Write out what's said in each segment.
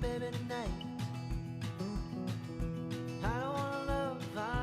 baby tonight. I don't wanna love,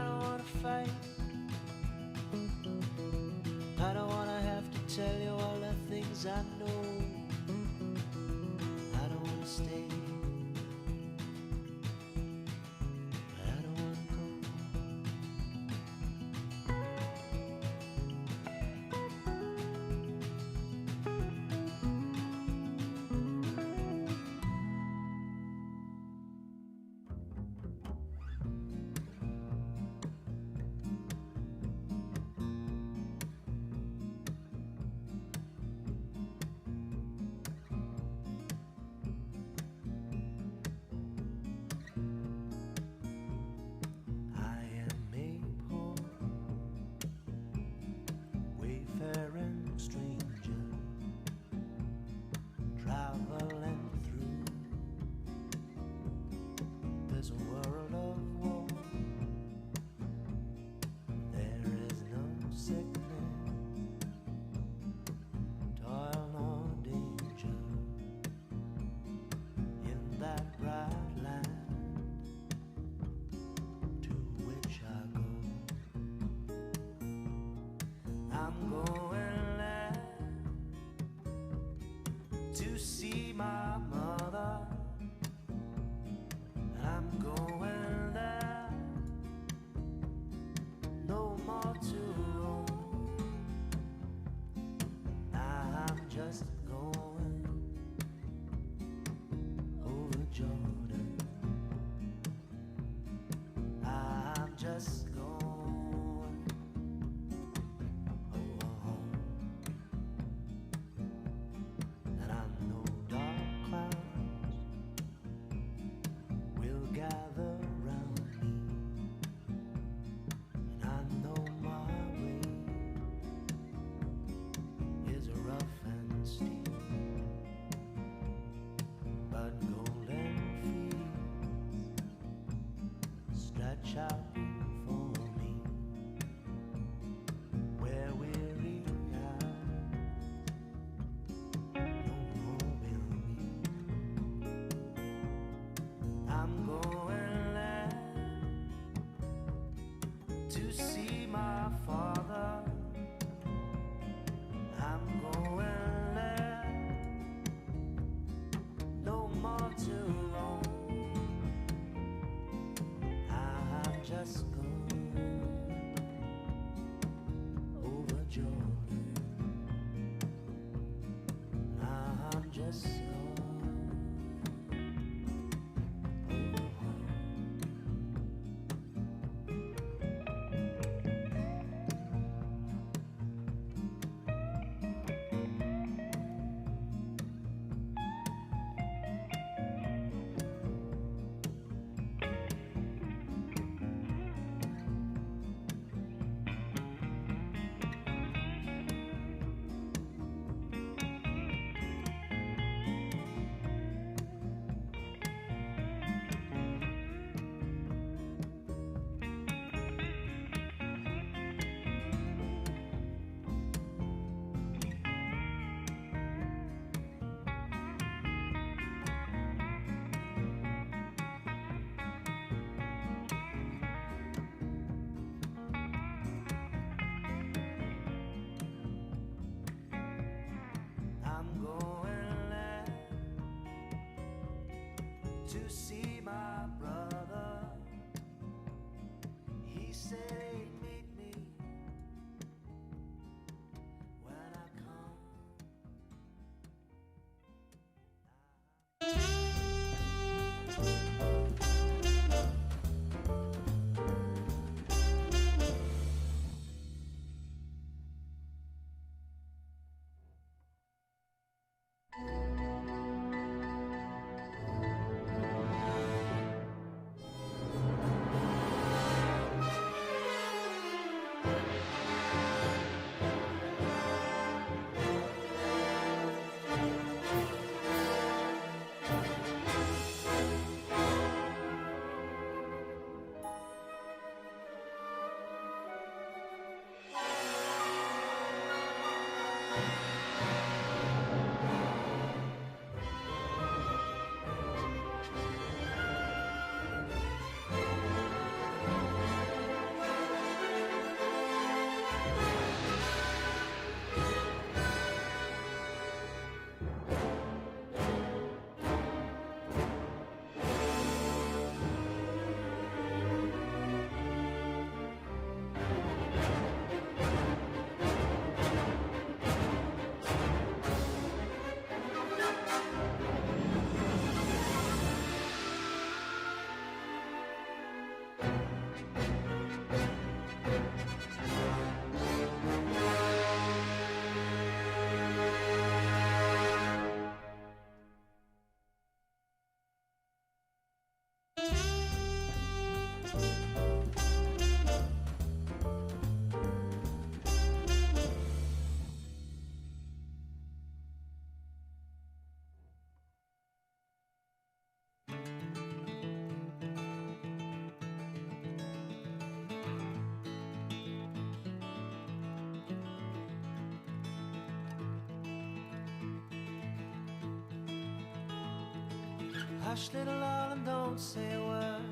Hush, little darling, don't say a word.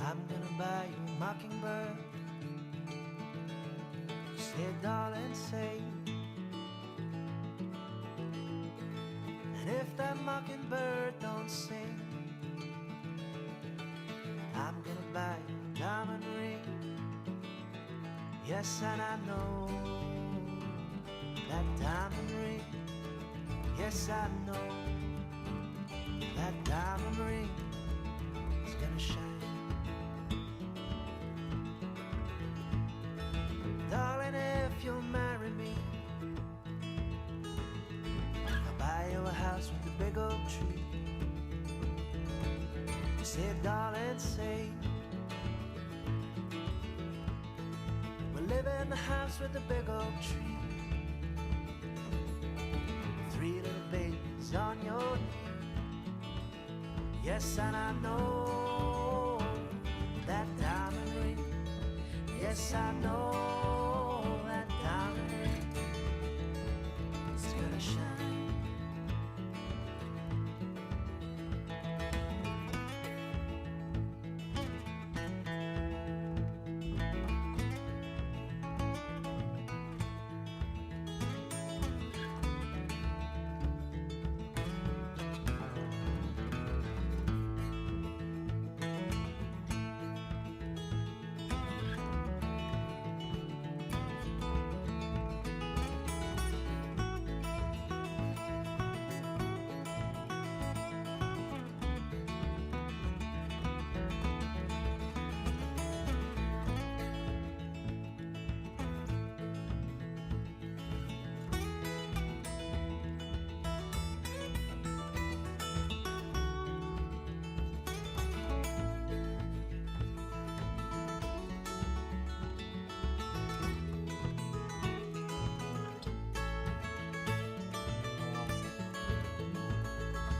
I'm gonna buy you a mockingbird. Say, darling, say. And if that mockingbird don't sing, I'm gonna buy you a diamond ring. Yes, and I know that diamond ring. Yes, I know that diamond ring is gonna shine. Darling, if you'll marry me, I'll buy you a house with a big oak tree. Say, darling, say, we'll live in the house with the big oak tree. 3 little babies on your knee. Yes, and I know that diamond ring. Yes, I know that diamond ring is gonna shine.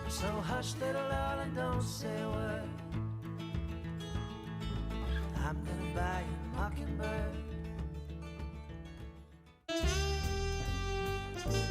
So hush, little darling, don't say a word. I'm gonna buy you a mockingbird. Ooh.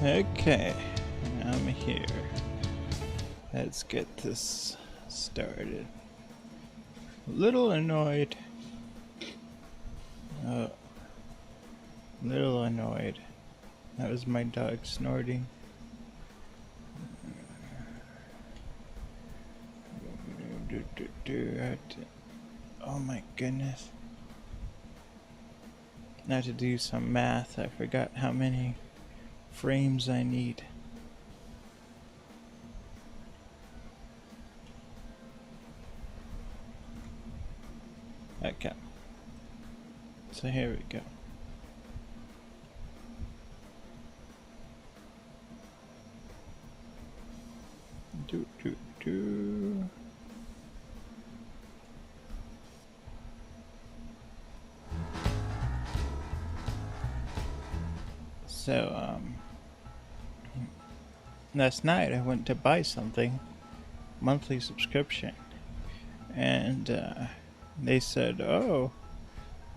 Okay, I'm here. Let's get this started. A little annoyed. Little annoyed. That was my dog snorting. Oh my goodness. Now to do some math, I forgot how many frames I need. Okay. So here we go. So, last night I went to buy something, monthly subscription, and they said, oh,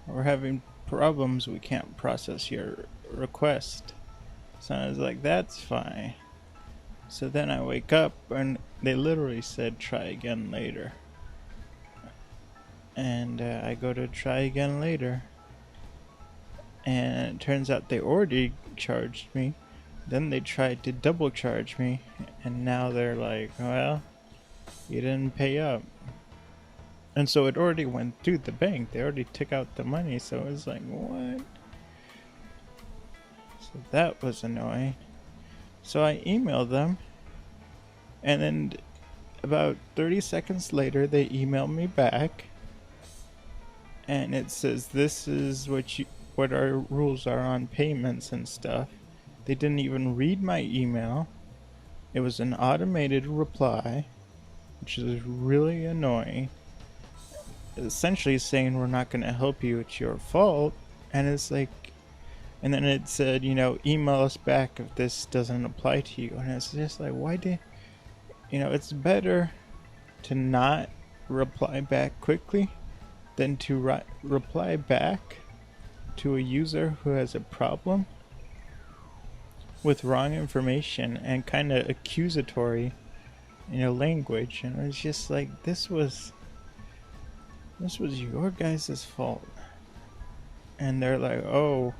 we're having problems, we can't process your request. So I was like, that's fine. So then I wake up and they literally said, try again later. And I go to try again later. And it turns out they already charged me. Then they tried to double charge me. And now they're like, well, you didn't pay up. And so it already went through the bank. They already took out the money. So it was like, what? So that was annoying. So I emailed them. And then about 30 seconds later, they emailed me back. And it says, this is what our rules are on payments and stuff. They didn't even read my email. It was an automated reply, which is really annoying. Essentially saying we're not going to help you, it's your fault. And it's like, and then it said, you know, email us back if this doesn't apply to you. And it's just like, why did, you know, it's better to not reply back quickly than to reply back to a user who has a problem with wrong information and kind of accusatory, you know, language. And it's just like, this was your guys' fault. And they're like, oh,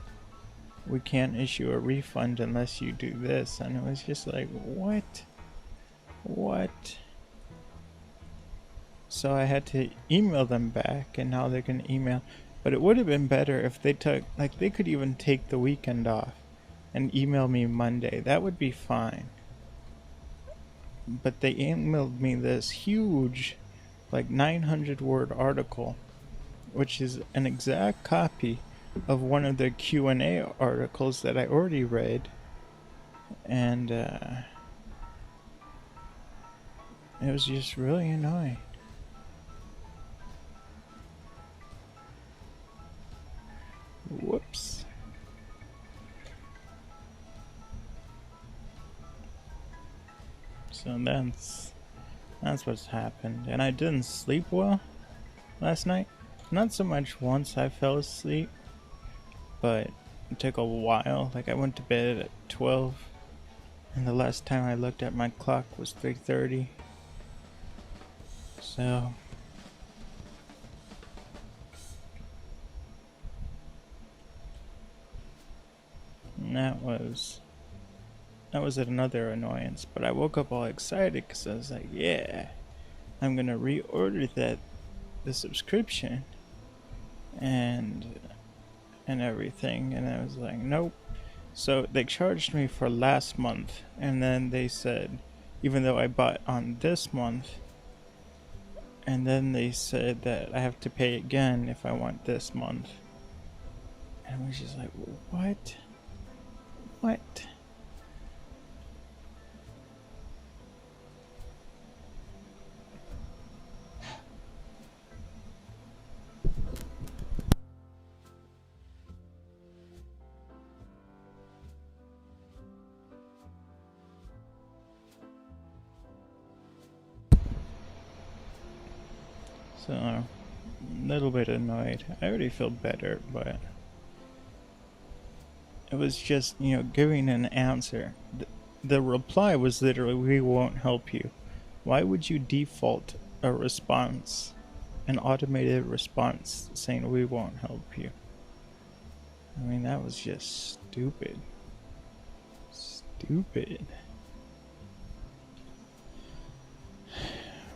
we can't issue a refund unless you do this. And it was just like, what? So I had to email them back, and now they're gonna email. But it would have been better if they took, like, they could even take the weekend off and email me Monday. That would be fine. But they emailed me this huge, like 900-word article, which is an exact copy of one of the Q&A articles that I already read. And it was just really annoying. Whoops. So that's what's happened. And I didn't sleep well last night. Not so much once I fell asleep, but it took a while. Like, I went to bed at 12, and the last time I looked at my clock was 3:30. So that was another annoyance. But I woke up all excited because I was like, yeah, I'm gonna reorder the subscription and everything. And I was like, nope. So they charged me for last month, and then they said, even though I bought on this month, and then they said that I have to pay again if I want this month. And I was just like, what? So, a little bit annoyed. I already feel better, but it was just, giving an answer. The reply was literally, "We won't help you." Why would you default a response, an automated response saying, "We won't help you"? I mean, that was just stupid. Stupid.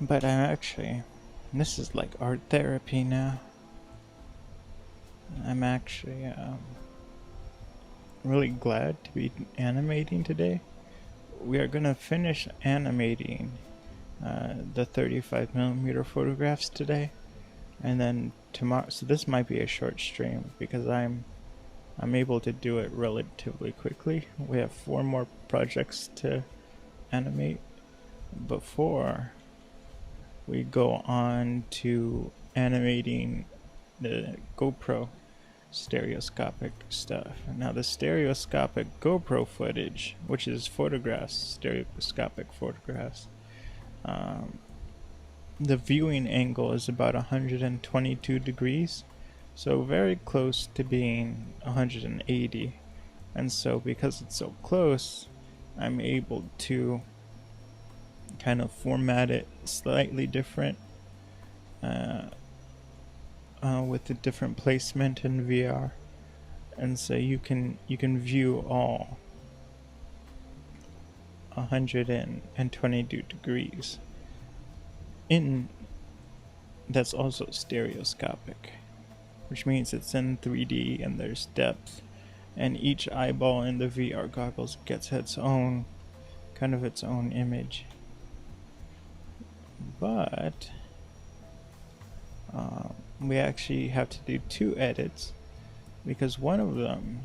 But this is like art therapy now. I'm actually really glad to be animating today. We are gonna finish animating the 35mm photographs today, and then tomorrow. So this might be a short stream because I'm able to do it relatively quickly. We have 4 more projects to animate before we go on to animating the GoPro stereoscopic stuff. Now the stereoscopic GoPro footage, which is photographs, stereoscopic photographs, the viewing angle is about 122 degrees, so very close to being 180. And so because it's so close, I'm able to kind of format it slightly different with a different placement in VR, and so you can view all 122 degrees. That's also stereoscopic, which means it's in 3D and there's depth, and each eyeball in the VR goggles gets its own image. But we actually have to do 2 edits, because one of them,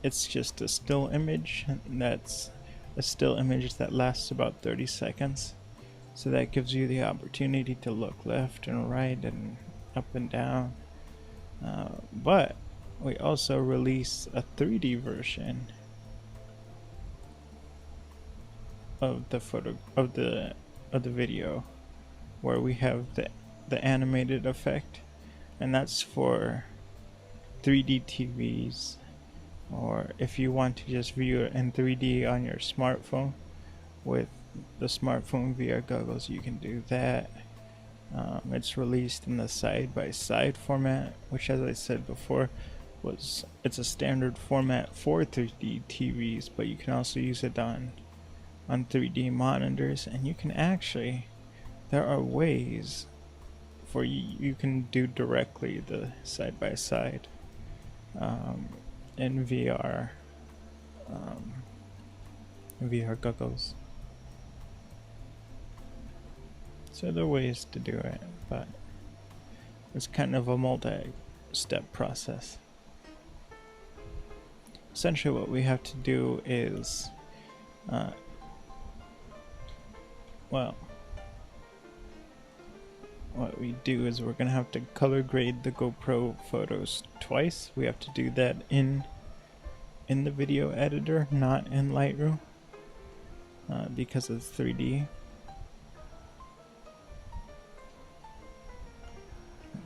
it's just a still image, and that's a still image that lasts about 30 seconds. So that gives you the opportunity to look left and right and up and down. But we also release a 3D version of the video, where we have the animated effect, and that's for 3D TVs, or if you want to just view it in 3D on your smartphone with the smartphone VR goggles, you can do that. It's released in the side-by-side format, which, as I said before, it's a standard format for 3D TVs, but you can also use it on 3D monitors, and you can there are ways for you can do directly the side-by-side in VR goggles. So there are ways to do it, but it's kind of a multi-step process. Essentially what we have to do is what we do is we're gonna have to color grade the GoPro photos twice. We have to do that in the video editor, not in Lightroom, because it's 3D.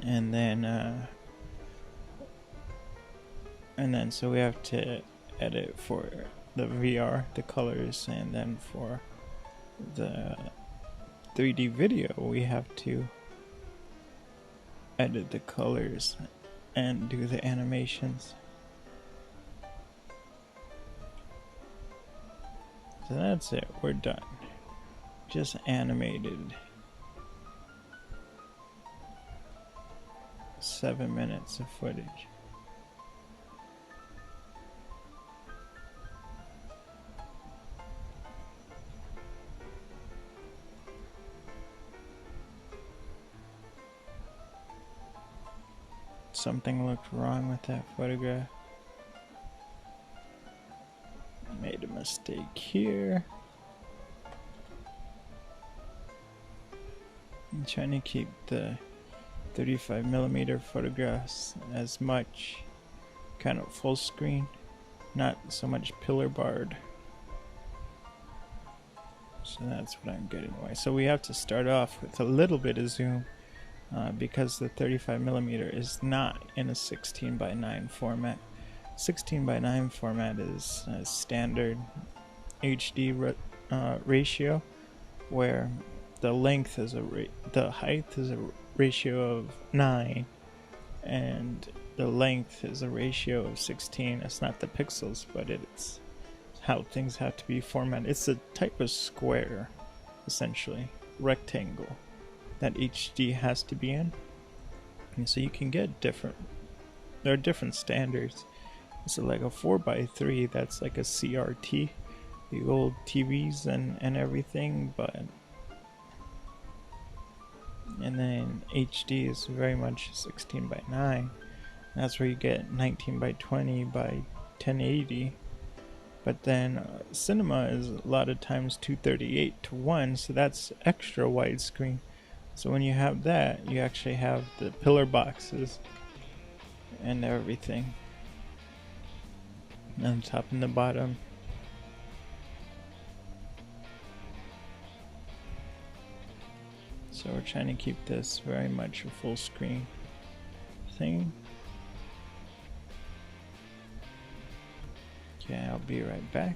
And then so we have to edit for the VR, the colors, and then for the 3D video we have to edit the colors and do the animations. So that's it, we're done. Just animated 7 minutes of footage. Something looked wrong with that photograph. I made a mistake here. I'm trying to keep the 35mm photographs as much kind of full screen, not so much pillar barred. So that's what I'm getting away. So we have to start off with a little bit of zoom because the 35mm is not in a 16:9 format. 16 by 9 format is a standard HD ratio, where the length is the height is a ratio of 9, and the length is a ratio of 16. It's not the pixels, but it's how things have to be formatted. It's a type of square, essentially, rectangle, that HD has to be in. And so you can get there are different standards. So like a 4x3, that's like a CRT, the old TVs and everything, and then HD is very much 16 by 9. That's where you get 19 by 20 by 1080. But then cinema is a lot of times 238:1, so that's extra widescreen. So when you have that, you actually have the pillar boxes and everything on top and the bottom. So we're trying to keep this very much a full screen thing. Okay, I'll be right back.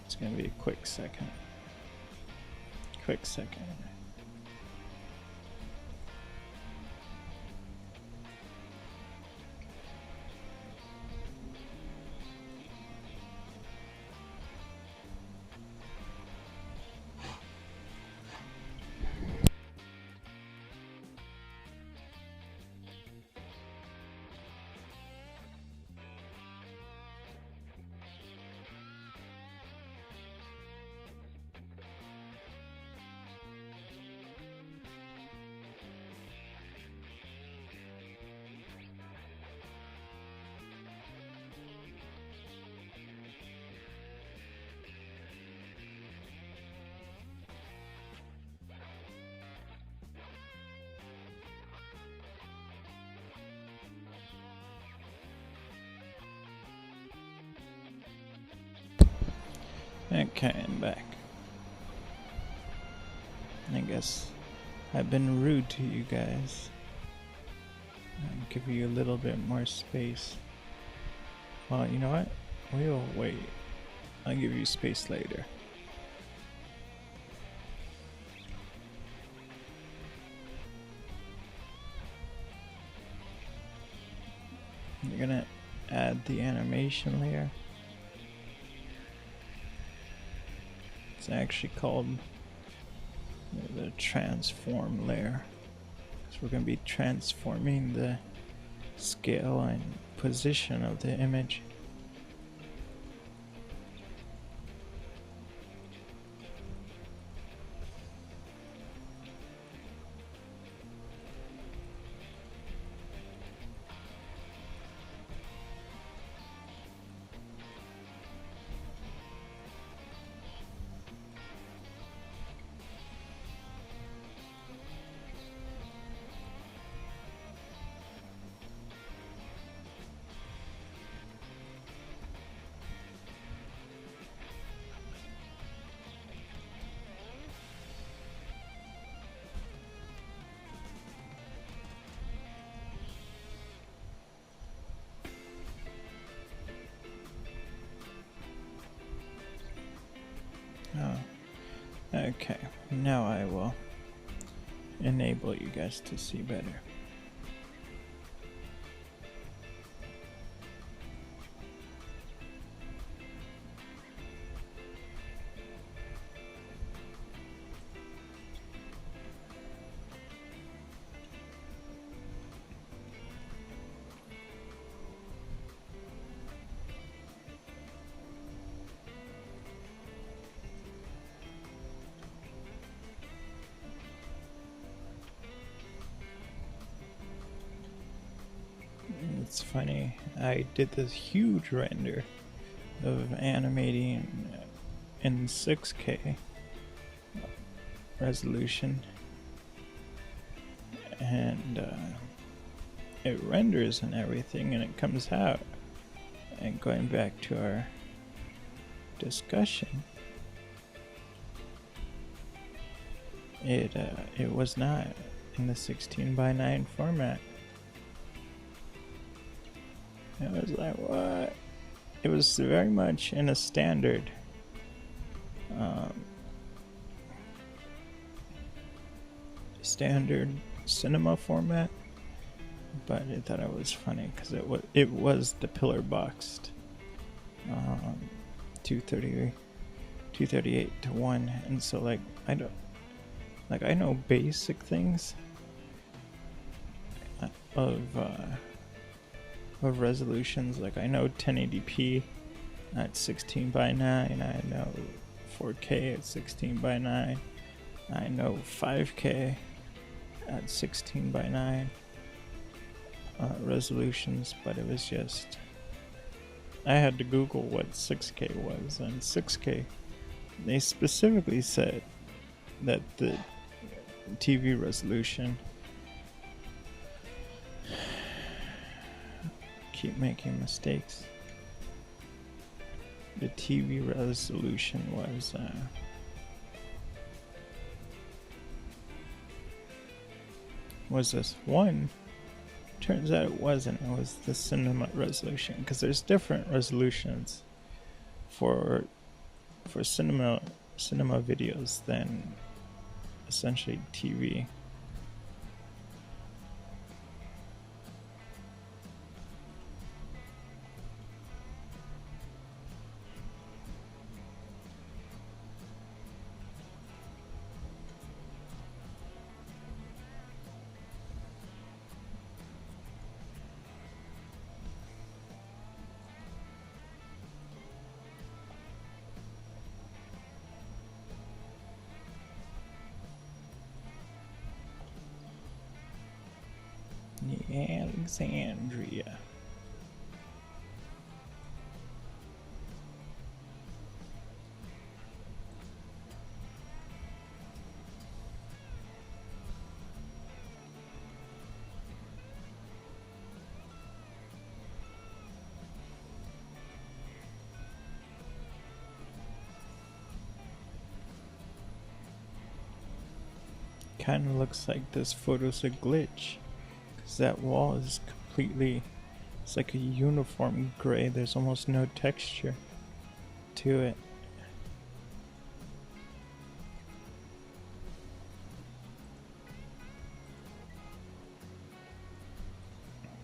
It's gonna be a quick second. Okay, I'm back. I guess I've been rude to you guys. I'll give you a little bit more space. Well, you know what? We'll wait. I'll give you space later. You're gonna add the animation layer. It's actually called the transform layer, because we're going to be transforming the scale and position of the image. Oh, okay. Now I will enable you guys to see better. It's funny, I did this huge render of animating in 6K resolution, and it renders and everything, and it comes out. And going back to our discussion, it was not in the 16:9 format. I was like, what? It was very much in a standard standard cinema format, but I thought it was funny because it was the pillar boxed 238 to 1, and so like I know basic things of resolutions. Like I know 1080p at 16 by 9, I know 4K at 16 by 9, I know 5K at 16 by 9 resolutions, but it was just, I had to Google what 6K was, and 6K, they specifically said that the TV resolution, keep making mistakes, the TV resolution was this one. Turns out it wasn't. It was the cinema resolution, because there's different resolutions for cinema videos than essentially TV. Alexandria. Kind of looks like this photo's a glitch, because that wall is completely, it's like a uniform gray. There's almost no texture to it.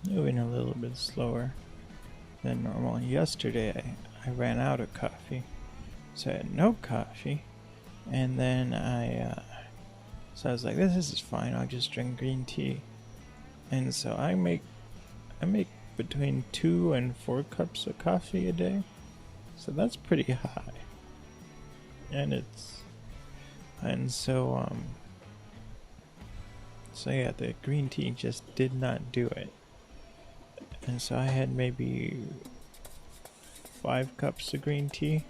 Moving a little bit slower than normal. Yesterday I ran out of coffee, so I had no coffee, and then so I was like, this is fine, I'll just drink green tea. And so I make between 2 and 4 cups of coffee a day, so that's pretty high. So yeah, the green tea just did not do it. And so I had maybe 5 cups of green tea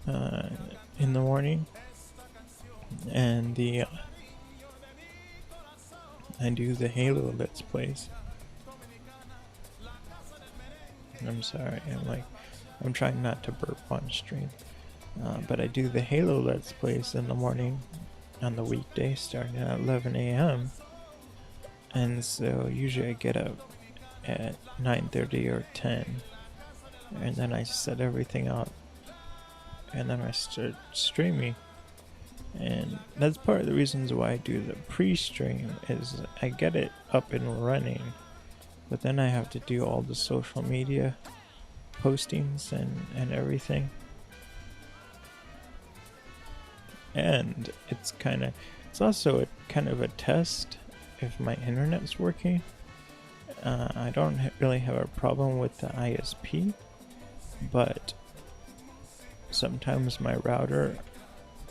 in the morning, and I do the Halo Let's Plays. I'm sorry, I'm trying not to burp on stream, but I do the Halo Let's Plays in the morning on the weekday starting at 11 a.m. And so usually I get up at 9:30 or 10, and then I set everything up, and then I start streaming. And that's part of the reasons why I do the pre-stream, is I get it up and running, but then I have to do all the social media postings and everything. And it's also kind of a test if my internet's working. I don't really have a problem with the ISP, but sometimes my router,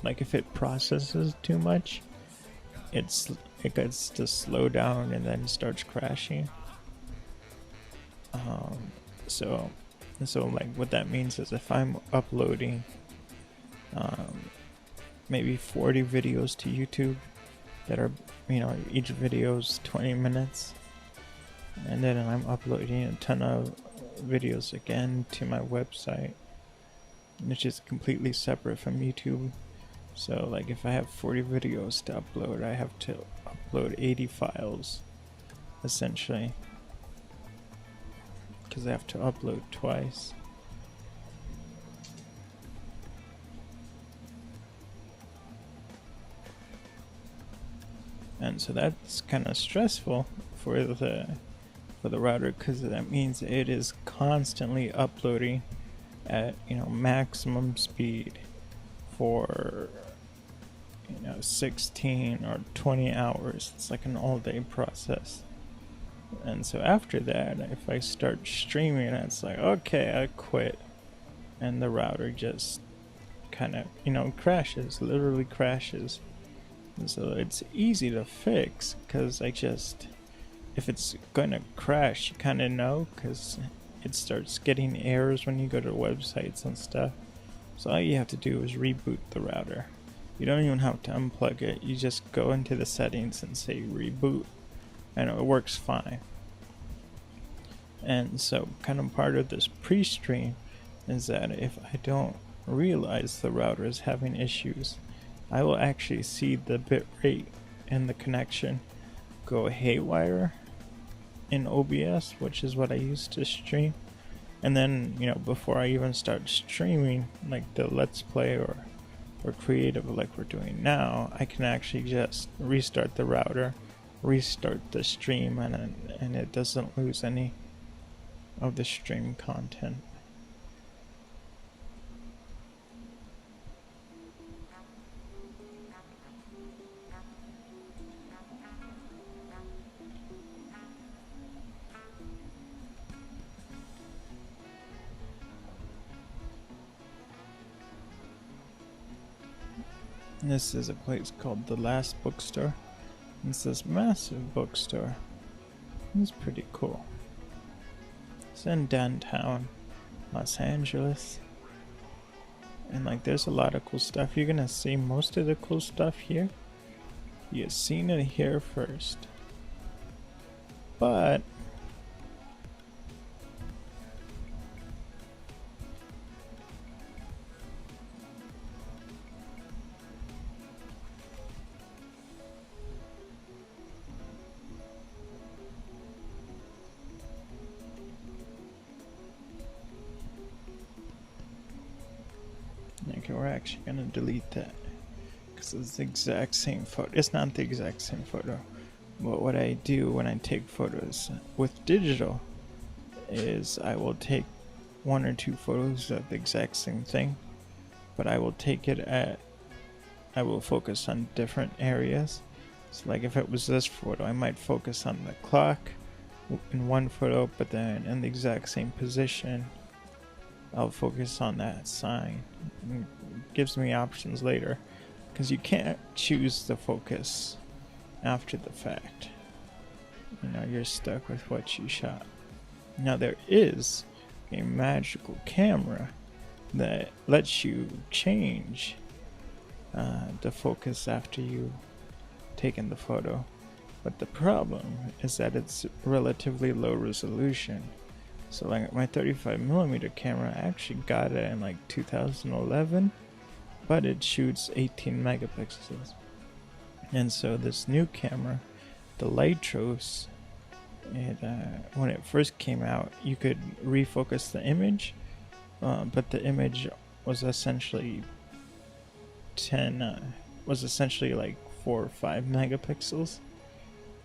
like if it processes too much, it gets to slow down and then starts crashing. So like what that means is if I'm uploading maybe 40 videos to YouTube that are, each video's 20 minutes, and then I'm uploading a ton of videos again to my website, which is completely separate from YouTube. So like if I have 40 videos to upload, I have to upload 80 files essentially, because I have to upload twice. And so that's kind of stressful for the router, because that means it is constantly uploading at maximum speed for 16 or 20 hours. It's like an all-day process. And so after that, if I start streaming, it's like, okay, I quit, and the router just kind of crashes, literally crashes. And so it's easy to fix, because if it's gonna crash, you kind of know, because it starts getting errors when you go to websites and stuff. So all you have to do is reboot the router. You don't even have to unplug it. You just go into the settings and say reboot, and it works fine. And so kind of part of this pre-stream is that if I don't realize the router is having issues, I will actually see the bitrate and the connection go haywire in OBS, which is what I use to stream. And then, before I even start streaming, like the Let's Play or creative like we're doing now, I can actually just restart the router, restart the stream, and it doesn't lose any of the stream content. This is a place called The Last Bookstore. It's this massive bookstore. It's pretty cool. It's in downtown Los Angeles. And there's a lot of cool stuff. You're gonna see most of the cool stuff here. You've seen it here first. But okay, we're actually gonna delete that, because it's the exact same photo. It's not the exact same photo, but what I do when I take photos with digital is I will take 1 or 2 photos of the exact same thing, but I will focus on different areas. So like if it was this photo, I might focus on the clock in one photo, but then in the exact same position, I'll focus on that sign. It gives me options later, because you can't choose the focus after the fact. You're stuck with what you shot. Now there is a magical camera that lets you change the focus after you've taken the photo, but the problem is that it's relatively low resolution. So like my 35mm camera, I actually got it in 2011, but it shoots 18 megapixels. And so this new camera, the Lytros, when it first came out, you could refocus the image, but the image was essentially 4 or 5 megapixels.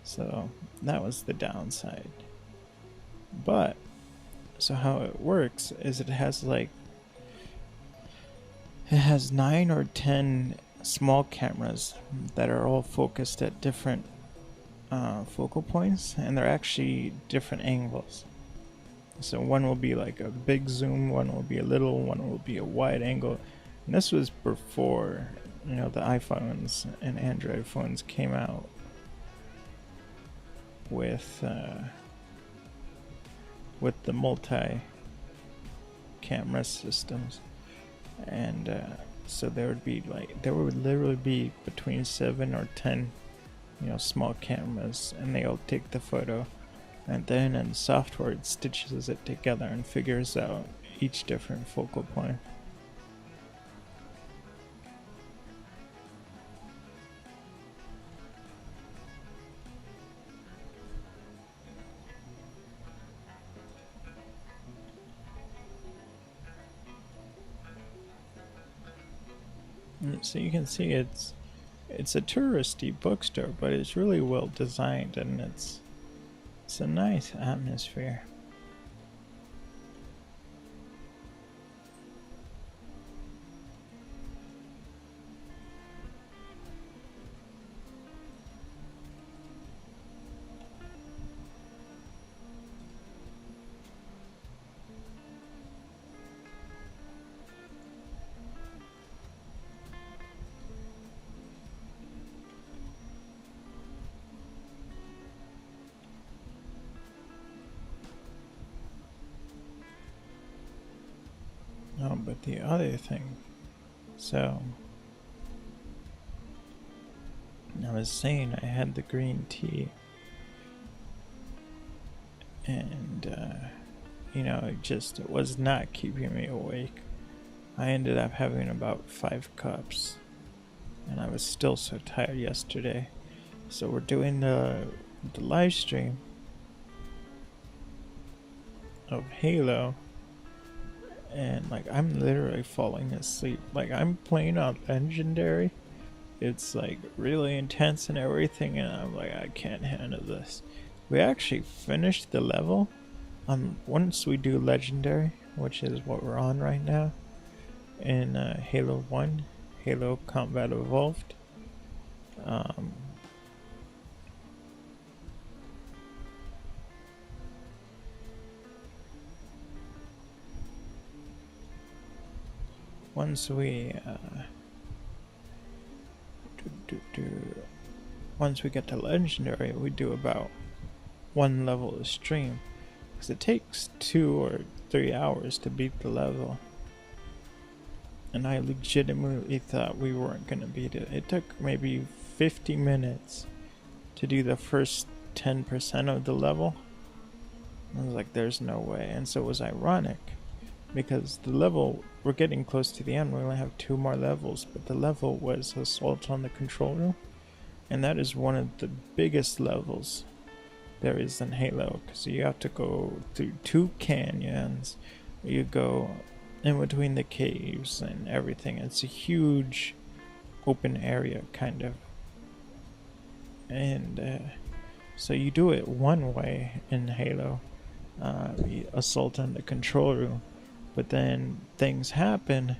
So that was the downside. But so how it works is it has 9 or 10 small cameras that are all focused at different focal points, and they're actually different angles. So one will be like a big zoom, one will be a little, one will be a wide angle. And this was before the iPhones and Android phones came out with the multi-camera systems. And so there would literally be between 7 or 10 small cameras, and they all take the photo, and then in software it stitches it together and figures out each different focal point. So you can see it's a touristy bookstore, but it's really well designed, and it's a nice atmosphere. Oh, but the other thing, so I was saying I had the green tea, and it was not keeping me awake. I ended up having about 5 cups, and I was still so tired yesterday. So we're doing the live stream of Halo, and like I'm literally falling asleep. Like I'm playing on Legendary. It's like really intense and everything, and I'm like, I can't handle this. We actually finished the level. Once we do Legendary, which is what we're on right now, in Halo 1, Halo Combat Evolved. Once we once we get to Legendary, we do about 1 level a stream, because it takes 2 or 3 hours to beat the level. And I legitimately thought we weren't gonna beat it. It took maybe 50 minutes to do the first 10% of the level. I was like, there's no way. And so it was ironic, because the level, we're getting close to the end. We only have 2 more levels, but the level was Assault on the Control Room, and that is one of the biggest levels there is in Halo, because you have to go through 2 canyons. You go in between the caves and everything. It's a huge open area, kind of. And so you do it one way in Halo, Assault on the Control Room, but then things happen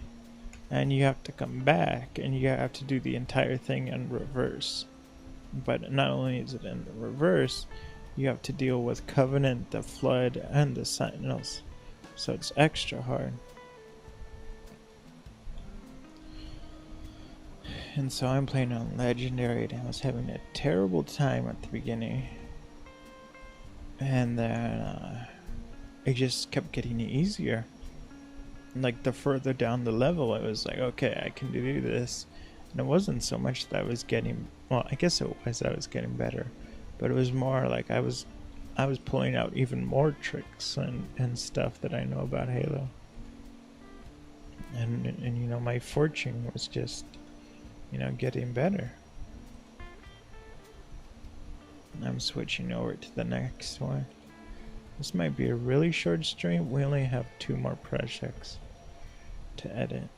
and you have to come back and you have to do the entire thing in reverse. But not only is it in reverse, you have to deal with Covenant, the Flood, and the Sentinels, so it's extra hard. And so I'm playing on Legendary, and I was having a terrible time at the beginning, and then it just kept getting easier. Like the further down the level, it was like, okay, I can do this. And it wasn't so much that I was getting, well, I guess it was, I was getting better, but it was more like I was pulling out even more tricks and stuff that I know about Halo. And my fortune was just, getting better. I'm switching over to the next one. This might be a really short stream. We only have 2 more projects to edit.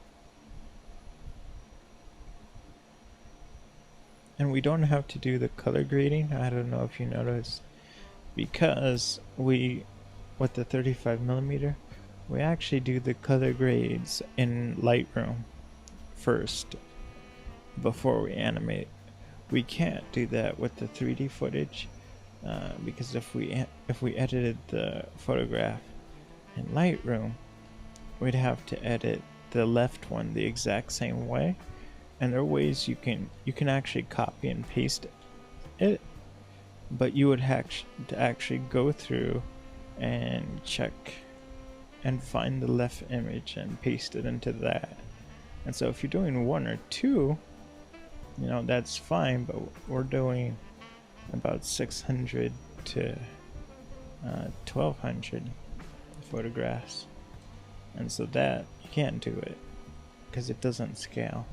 And we don't have to do the color grading. I don't know if you noticed, because with the 35mm, we actually do the color grades in Lightroom first before we animate. We can't do that with the 3D footage, because if we edited the photograph in Lightroom, we'd have to edit the left one the exact same way. And there are ways you can actually copy and paste it, but you would have to actually go through and check and find the left image and paste it into that. And so if you're doing 1 or 2, that's fine, but we're doing about 600 to 1200 photographs, and so that you can't do it because it doesn't scale.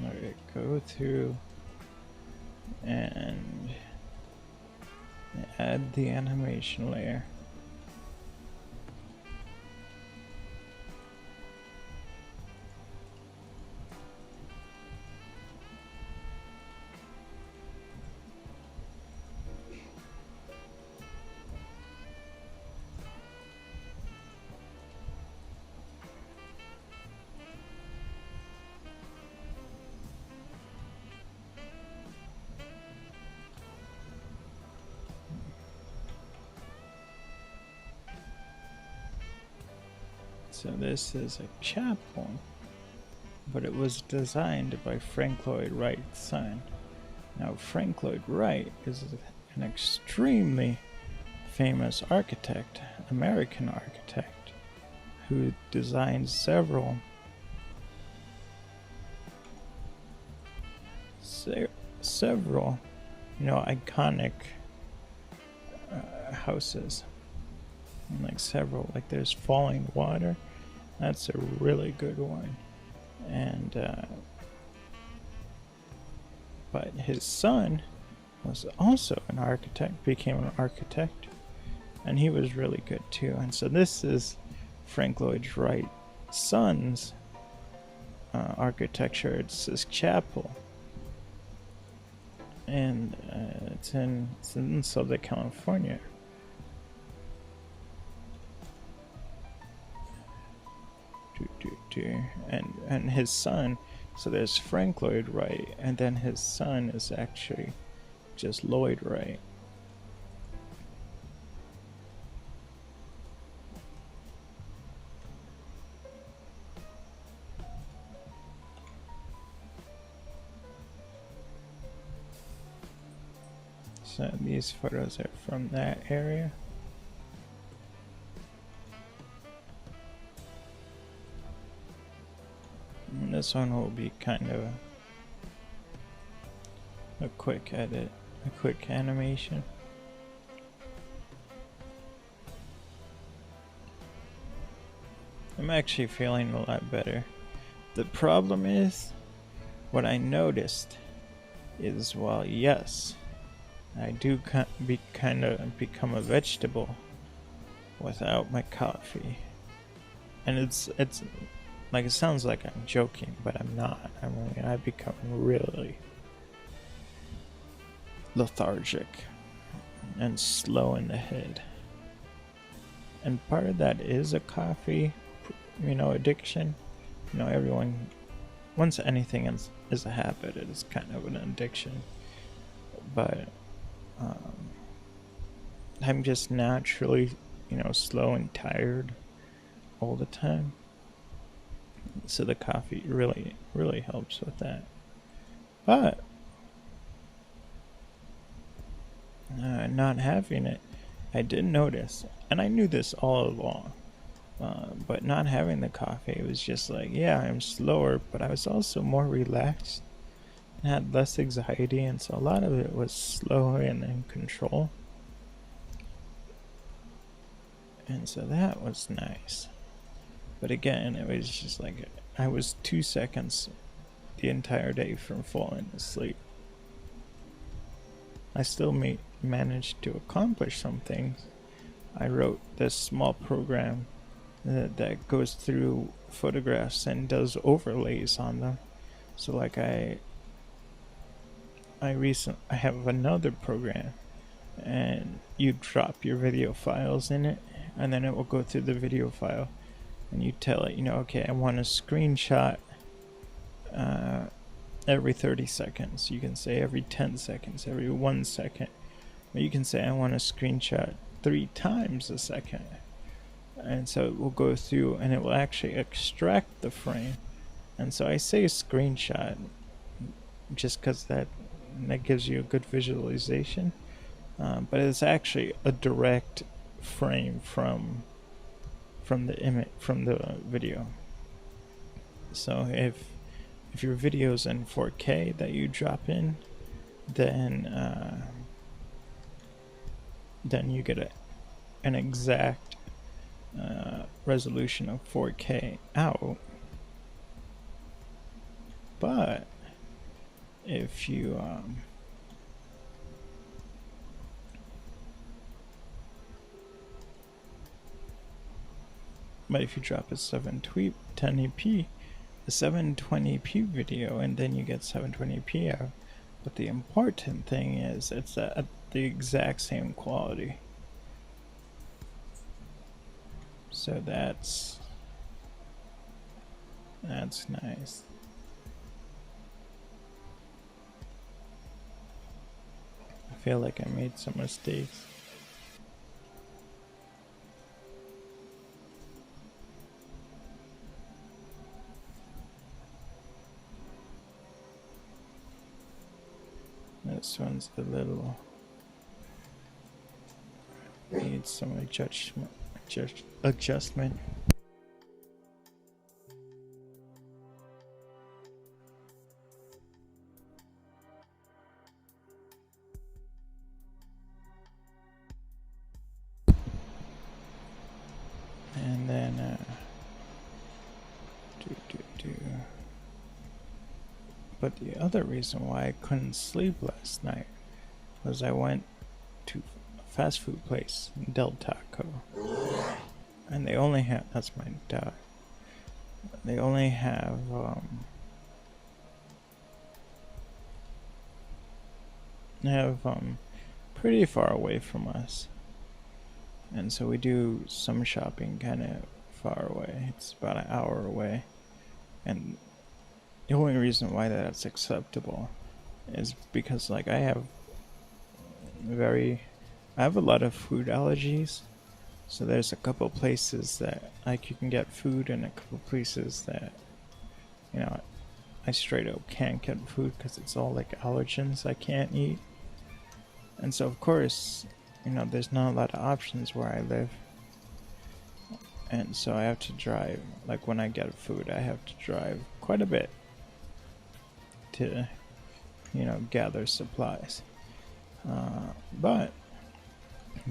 Alright, go through and add the animation layer. So this is a chapel, but it was designed by Frank Lloyd Wright's son. Now, Frank Lloyd Wright is an extremely famous architect, American architect, who designed several iconic houses. And like several, like there's Falling Water. That's a really good one. And but his son was also an architect, became an architect, and he was really good too. And so this is Frank Lloyd Wright's son's architecture. It's this chapel, and it's in Southern California. And his son, so there's Frank Lloyd Wright, and then his son is actually just Lloyd Wright. So these photos are from that area. And this one will be kind of a quick edit, a quick animation. I'm actually feeling a lot better. The problem is, what I noticed is, well, yes, I do kind of become a vegetable without my coffee. And it's like, it sounds like I'm joking, but I'm not. I mean, I become really lethargic and slow in the head. And part of that is a coffee, addiction. Everyone, once anything is a habit, it is kind of an addiction. But I'm just naturally, slow and tired all the time. So the coffee really, really helps with that. But not having it, I did notice, and I knew this all along, but not having the coffee, it was just like, yeah, I'm slower, but I was also more relaxed and had less anxiety, and so a lot of it was slower and in control. And so that was nice. But again, it was just like, I was 2 seconds the entire day from falling asleep. I still managed to accomplish some things. I wrote this small program that goes through photographs and does overlays on them. So like I have another program, and you drop your video files in it, and then it will go through the video file. And you tell it, okay, I want a screenshot every 30 seconds. You can say every 10 seconds, every 1 second. Or you can say I want a screenshot 3 times a second. And so it will go through and it will actually extract the frame. And so I say screenshot just because that gives you a good visualization. But it's actually a direct frame from the image, from the video. So if your video's in 4K that you drop in, then you get an exact resolution of 4K out. But if you But if you drop a 710p, a 720p video, and then you get 720p out. But the important thing is it's at the exact same quality. So that's nice. I feel like I made some mistakes. This one's a little needs some adjustment. And then But the other reason why I couldn't sleep last night was I went to a fast food place, Del Taco, and they only have, that's my dog, they only have pretty far away from us, and so we do some shopping kind of far away. It's about an hour away, and the only reason why that's acceptable is because, like, I have a lot of food allergies, so there's a couple places that like you can get food, and a couple places that, you know, I straight up can't get food because it's all like allergens I can't eat. And so of course, you know, there's not a lot of options where I live, and so I have to drive. Like, when I get food, I have to drive quite a bit to, you know, gather supplies. But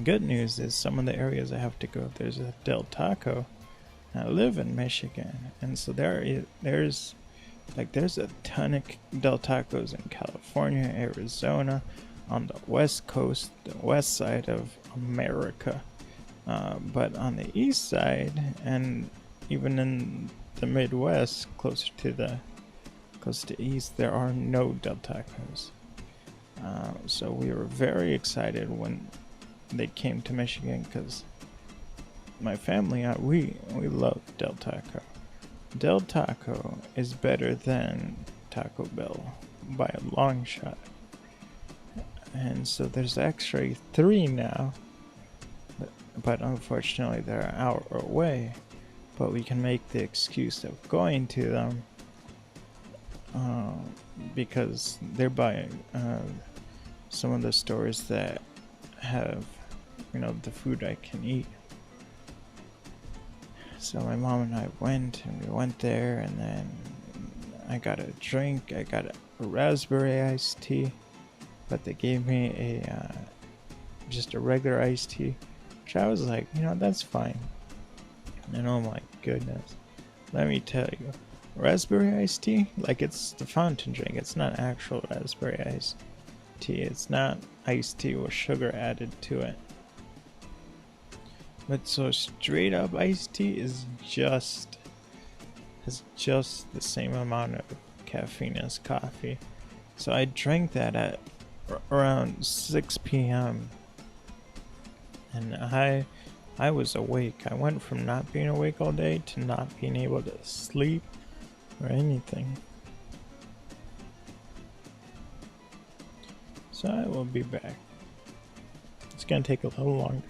good news is some of the areas I have to go, there's a Del Taco. I live in Michigan, and so there's a ton of Del Tacos in California, Arizona, on the west coast, the west side of America. But on the east side, and even in the Midwest, close to east, there are no Del Tacos. So we were very excited when they came to Michigan, because my family, we love Del Taco. Del Taco is better than Taco Bell by a long shot. And so there's actually 3 now, but unfortunately they're an hour away. But we can make the excuse of going to them because they're by some of the stores that have, you know, the food I can eat. So my mom and I went there, and then I got a drink. I got a raspberry iced tea, but they gave me just a regular iced tea, which I was like, you know, that's fine. And oh my goodness, let me tell you, raspberry iced tea, like, it's the fountain drink. It's not actual raspberry iced tea. It's not iced tea with sugar added to it. But so straight up iced tea has just the same amount of caffeine as coffee. So I drank that at around 6 p.m. and I was awake. I went from not being awake all day to not being able to sleep or anything. So I will be back. It's gonna take a little longer.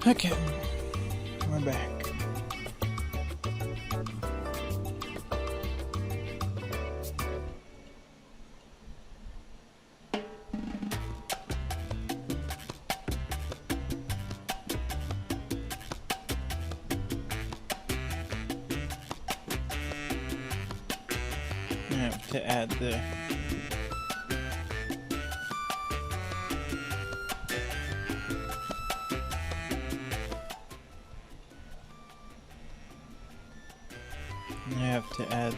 Okay, we're back. I have to add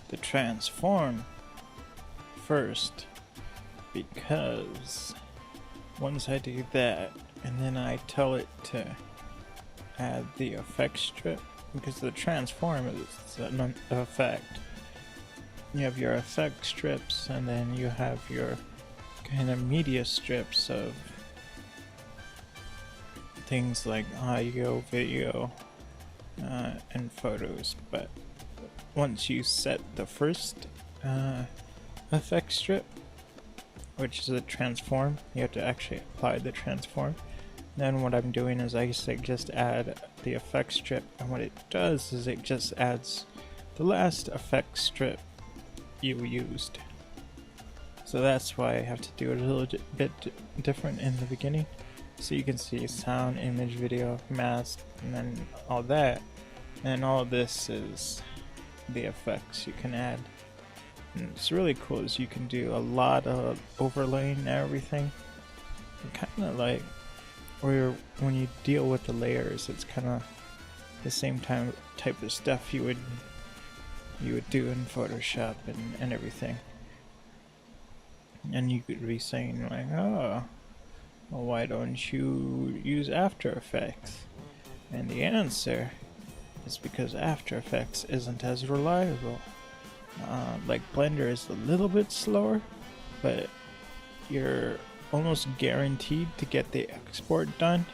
the transform first, because once I do that and then I tell it to add the effect strip, because the transform is an effect. You have your effect strips and then you have your kind of media strips of things like audio, video, and photos. But once you set the first effect strip, which is a transform, you have to actually apply the transform. Then what I'm doing is I just add the effect strip, and what it does is it just adds the last effect strip you used. So that's why I have to do it a little bit different in the beginning. So you can see sound, image, video, mask, and then all that. And all this is the effects you can add. And it's really cool is you can do a lot of overlaying and everything. Kind of like where when you deal with the layers, it's kind of the same type of stuff you would do in Photoshop and everything. And you could be saying like, oh, well, why don't you use After Effects? And the answer is because After Effects isn't as reliable. Like Blender is a little bit slower, but you're almost guaranteed to get the export done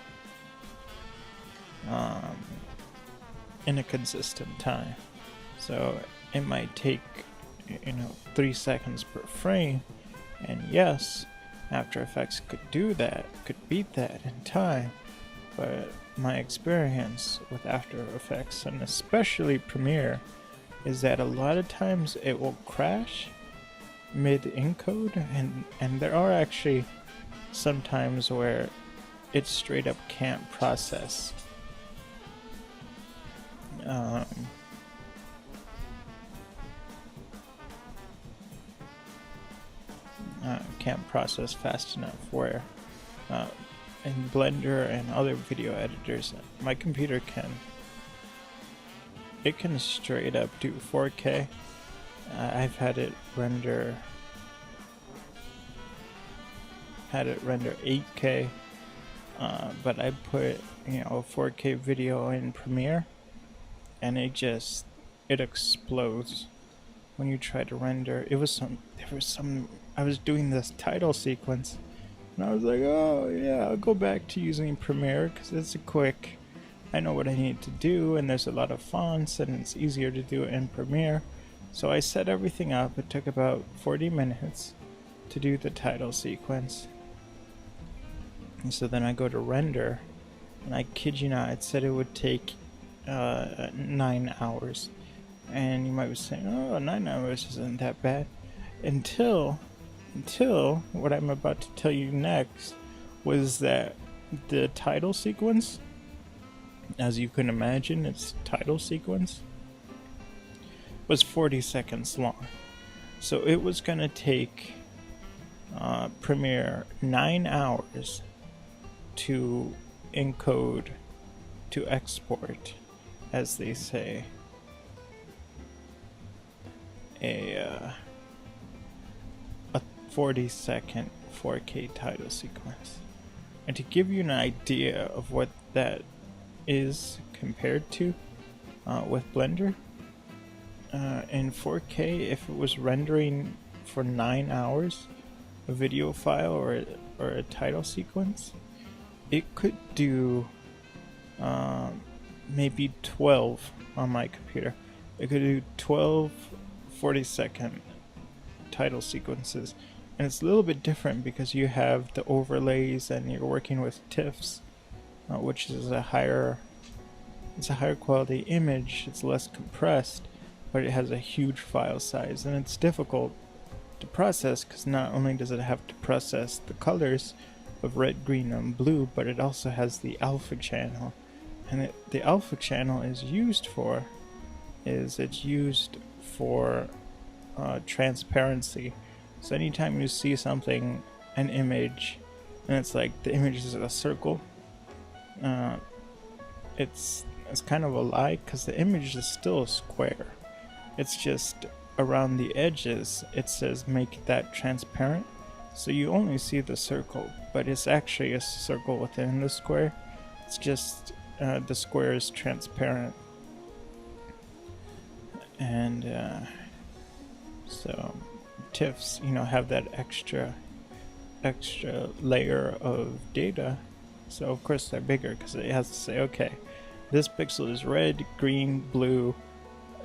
in a consistent time. So it might take 3 seconds per frame, and yes, After Effects could do that, could beat that in time, but my experience with After Effects, and especially Premiere, is that a lot of times it will crash mid-encode, and there are actually some times where it straight up can't process. Can't process fast enough, where in Blender and other video editors, my computer can straight up do 4K. I've had it render 8K, but I put 4K video in Premiere, and it explodes when you try to render. I was doing this title sequence, and I was like, oh yeah, I'll go back to using Premiere because it's quick. I know what I need to do, and there's a lot of fonts, and it's easier to do it in Premiere. So I set everything up. It took about 40 minutes to do the title sequence. And so then I go to render, and I kid you not, it said it would take 9 hours. And you might be saying, oh, 9 hours isn't that bad. Until what I'm about to tell you next was that the title sequence, as you can imagine, its title sequence was 40 seconds long. So it was going to take Premiere 9 hours to encode, to export, as they say, a 40-second 4K title sequence. And to give you an idea of what that is compared to with Blender, in 4K, if it was rendering for 9 hours a video file or a title sequence, it could do maybe 12 on my computer. It could do 12 40-second title sequences. And it's a little bit different because you have the overlays and you're working with TIFFs which is it's a higher quality image. It's less compressed, but it has a huge file size, and it's difficult to process because not only does it have to process the colors of red, green, and blue, but it also has the alpha channel. And the alpha channel is used for transparency. So anytime you see something, an image, and it's like the image is a circle, it's kind of a lie because the image is still a square. It's just around the edges it says make that transparent, so you only see the circle, but it's actually a circle within the square. It's just the square is transparent. And so TIFFs, have that extra layer of data. So of course they're bigger because it has to say, okay, this pixel is red, green, blue,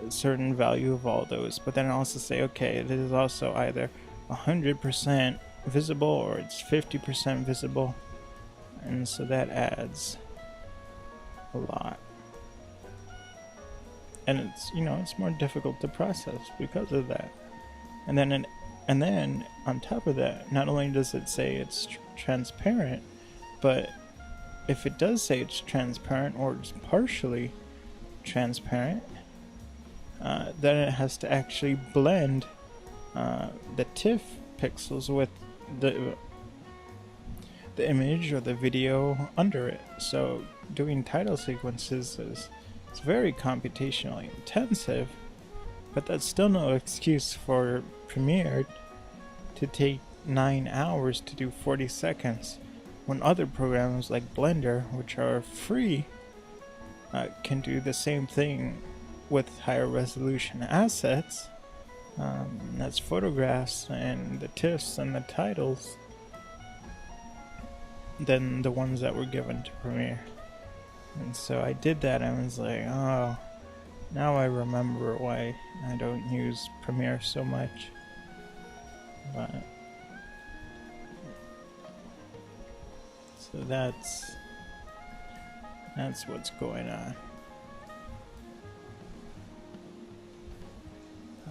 a certain value of all those. But then it also say, okay, it is also either 100% visible or it's 50% visible. And so that adds a lot. And it's, it's more difficult to process because of that. And then on top of that, not only does it say it's transparent, but if it does say it's transparent or it's partially transparent, then it has to actually blend the TIFF pixels with the image or the video under it. So doing title sequences it's very computationally intensive, but that's still no excuse for Premiere to take 9 hours to do 40 seconds when other programs like Blender, which are free, can do the same thing with higher resolution assets. That's photographs and the TIFFs and the titles than the ones that were given to Premiere. And so I did that and I was like, oh, now I remember why I don't use Premiere so much. But so that's what's going on.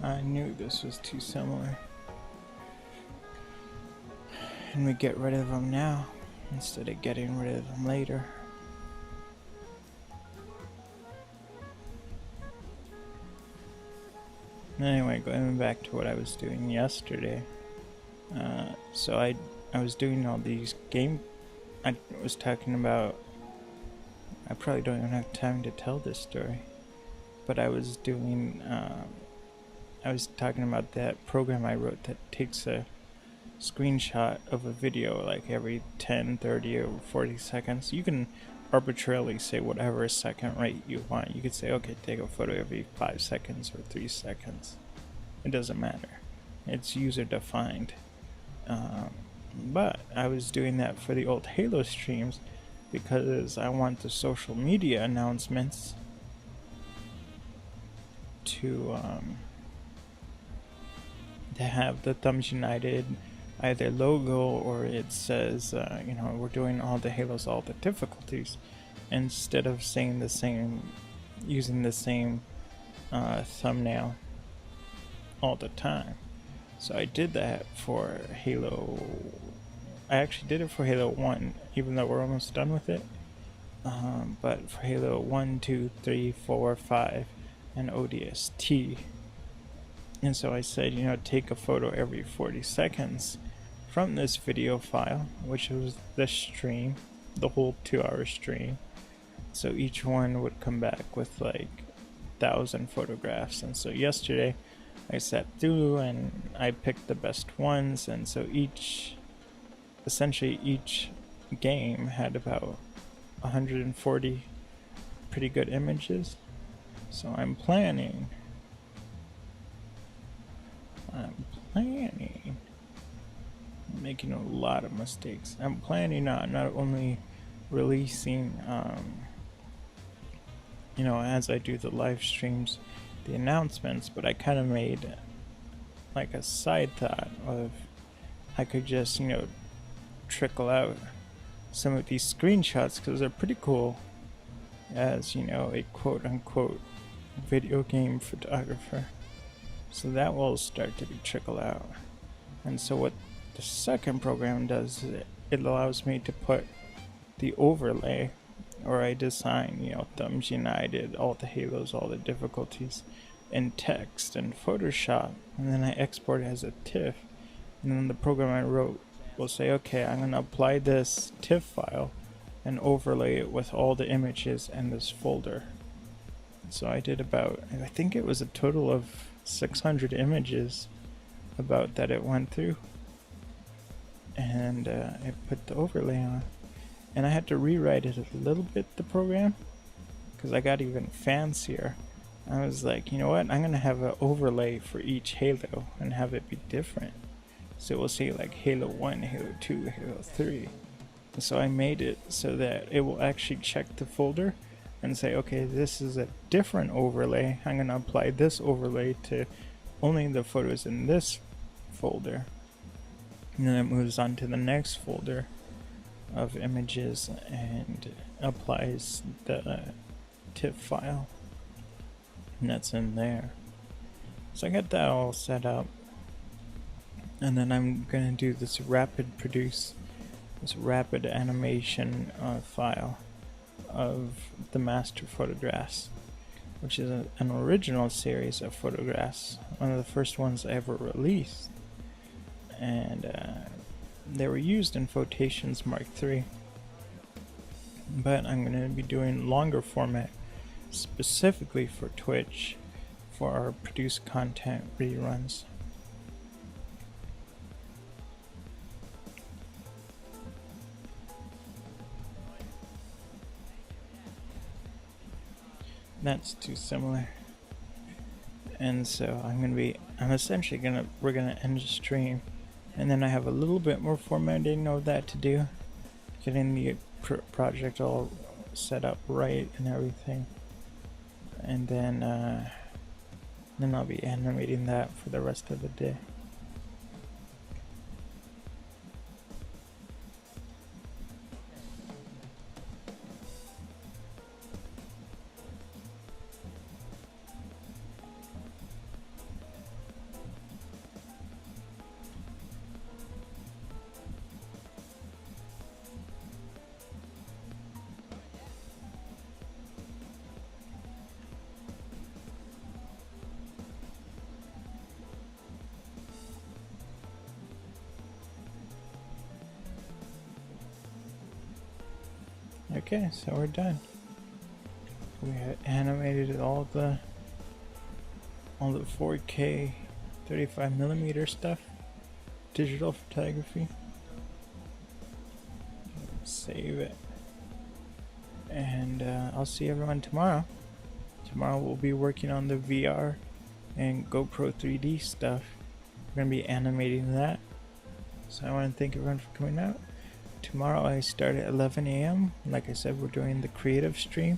I knew this was too similar. And we get rid of them now instead of getting rid of them later. Anyway, going back to what I was doing yesterday. So I was doing all these I was talking about, I probably don't even have time to tell this story, but I was doing, I was talking about that program I wrote that takes a screenshot of a video like every 10, 30, or 40 seconds. You can arbitrarily say whatever second rate you want. You could say, okay, take a photo every 5 seconds or 3 seconds. It doesn't matter. It's user defined. But I was doing that for the old Halo streams because I want the social media announcements to have the Thumbs United either logo or it says, we're doing all the Halos, all the difficulties, instead of saying using the same thumbnail all the time. So I did that for Halo. I actually did it for Halo 1, even though we're almost done with it. But for Halo 1, 2, 3, 4, 5, and ODST. And so I said, take a photo every 40 seconds from this video file, which was the stream, the whole 2-hour stream. So each one would come back with like 1,000 photographs. And so yesterday I sat through and I picked the best ones. And so essentially each game had about 140 pretty good images. So I'm planning making a lot of mistakes. I'm planning on not only releasing as I do the live streams, the announcements, but I kind of made like a side thought of I could just trickle out some of these screenshots because they're pretty cool as, you know, a quote-unquote video game photographer. So that will start to be trickled out. And so what the second program does is it allows me to put the overlay, or I design, you know, Thumbs United, all the halos, all the difficulties in text and Photoshop, and then I export it as a TIFF, and then the program I wrote will say, okay, I'm going to apply this TIFF file and overlay it with all the images in this folder. So I did about, I think it was a total of 600 images about that it went through, and I put the overlay on, and I had to rewrite it a little bit, the program, because I got even fancier. I was like, you know what, I'm gonna have an overlay for each Halo and have it be different, so it will say like Halo 1, Halo 2, Halo 3. And so I made it so that it will actually check the folder and say, okay, this is a different overlay, I'm gonna apply this overlay to only the photos in this folder, and then it moves on to the next folder of images and applies the TIFF file, and that's in there. So I got that all set up, and then I'm gonna do this rapid animation file of the master photographs, which is an original series of photographs, one of the first ones I ever released, and they were used in Photations Mark III, but I'm going to be doing longer format specifically for Twitch for our produced content reruns. That's too similar. And so we're gonna end the stream, and then I have a little bit more formatting of that to do, getting the project all set up right and everything, and then I'll be animating that for the rest of the day. Okay, so we're done. We had animated all the 4K 35mm stuff, digital photography. Save it, and I'll see everyone tomorrow. Tomorrow we'll be working on the VR and GoPro 3D stuff. We're gonna be animating that. So I want to thank everyone for coming out. Tomorrow I start at 11 a.m. Like I said, we're doing the creative stream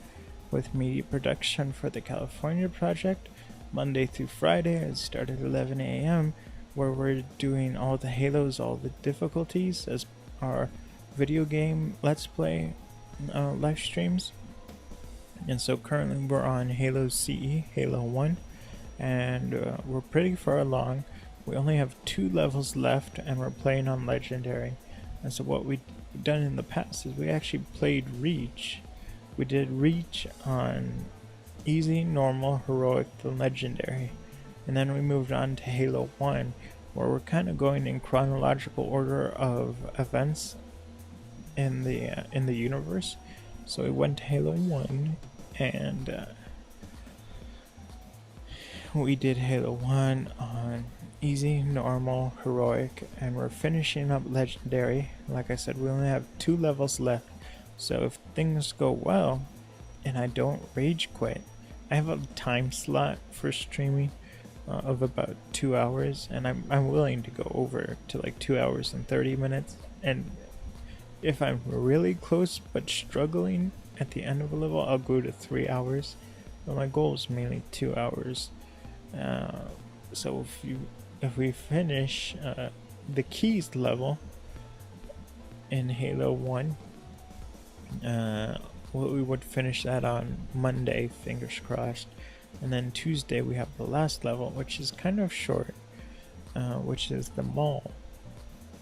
with media production for the California project. Monday through Friday I start at 11 a.m. where we're doing all the Halos, all the difficulties as our video game Let's Play live streams. And so currently we're on Halo CE, Halo 1, and we're pretty far along. We only have 2 levels left and we're playing on Legendary. And so what we've done in the past is we actually played Reach. We did Reach on Easy, Normal, Heroic, then Legendary. And then we moved on to Halo 1, where we're kind of going in chronological order of events in the universe. So we went to Halo 1 and we did Halo 1 on Easy, Normal, Heroic, and we're finishing up Legendary. Like I said, we only have 2 levels left, so if things go well and I don't rage quit, I have a time slot for streaming of about 2 hours, and I'm willing to go over to like 2 hours and 30 minutes, and if I'm really close but struggling at the end of a level, I'll go to 3 hours, but my goal is mainly 2 hours. So if we finish the Keys level in Halo 1, We would finish that on Monday, fingers crossed. And then Tuesday we have the last level, which is kind of short, which is the mall.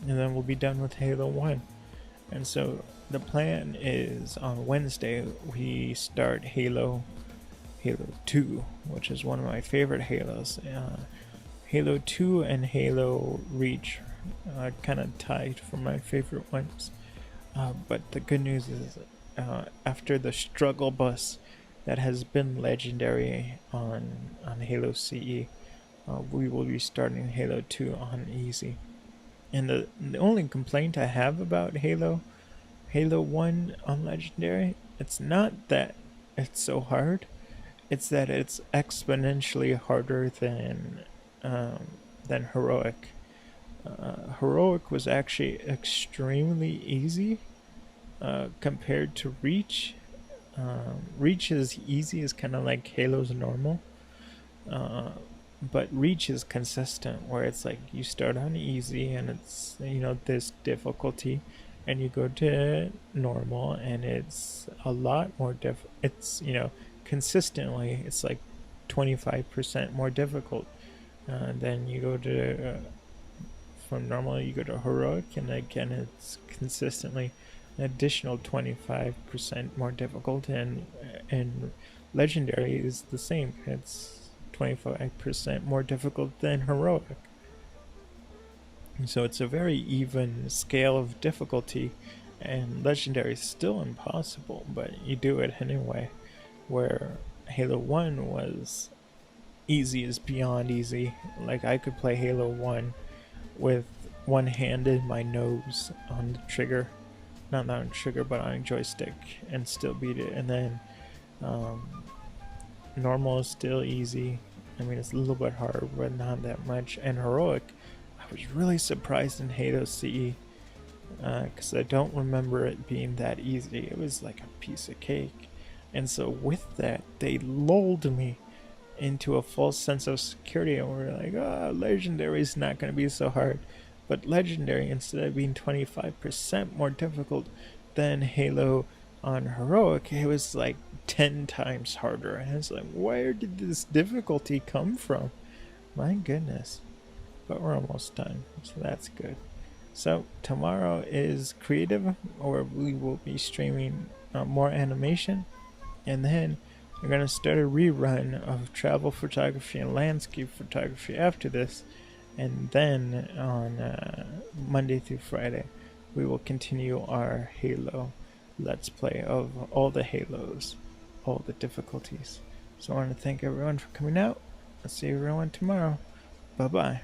And then we'll be done with Halo 1. And so the plan is on Wednesday we start Halo 2, which is one of my favorite Halos. Halo 2 and Halo Reach are kind of tied for my favorite ones. But the good news is, after the struggle bus that has been legendary on Halo CE, we will be starting Halo 2 on easy. And the only complaint I have about Halo 1 on legendary, it's not that it's so hard, it's that it's exponentially harder than heroic. Heroic was actually extremely easy compared to Reach. Reach is easy, is kind of like Halo's normal, but Reach is consistent, where it's like you start on easy and it's, you know, this difficulty, and you go to normal and it's a lot more it's, you know, consistently it's like 25% more difficult. Then you go to from normal you go to heroic, and again it's consistently an additional 25% more difficult, and legendary is the same, it's 25% more difficult than heroic. And so it's a very even scale of difficulty, and legendary is still impossible, but you do it anyway. Where Halo 1 was easy is beyond easy. Like, I could play Halo 1 with one hand in my nose on the trigger, not on trigger, but on a joystick, and still beat it. And then normal is still easy. I mean, it's a little bit hard, but not that much. And heroic, I was really surprised in Halo CE, because I don't remember it being that easy. It was like a piece of cake. And so with that, they lulled me into a false sense of security, and we're like, oh, legendary is not going to be so hard. But legendary, instead of being 25% more difficult than Halo on heroic, it was like 10 times harder. And it's like, where did this difficulty come from? My goodness. But we're almost done, so that's good. So tomorrow is creative, or we will be streaming more animation, and then we're going to start a rerun of travel photography and landscape photography after this. And then on Monday through Friday, we will continue our Halo Let's Play of all the Halos, all the difficulties. So I want to thank everyone for coming out. I'll see everyone tomorrow. Bye-bye.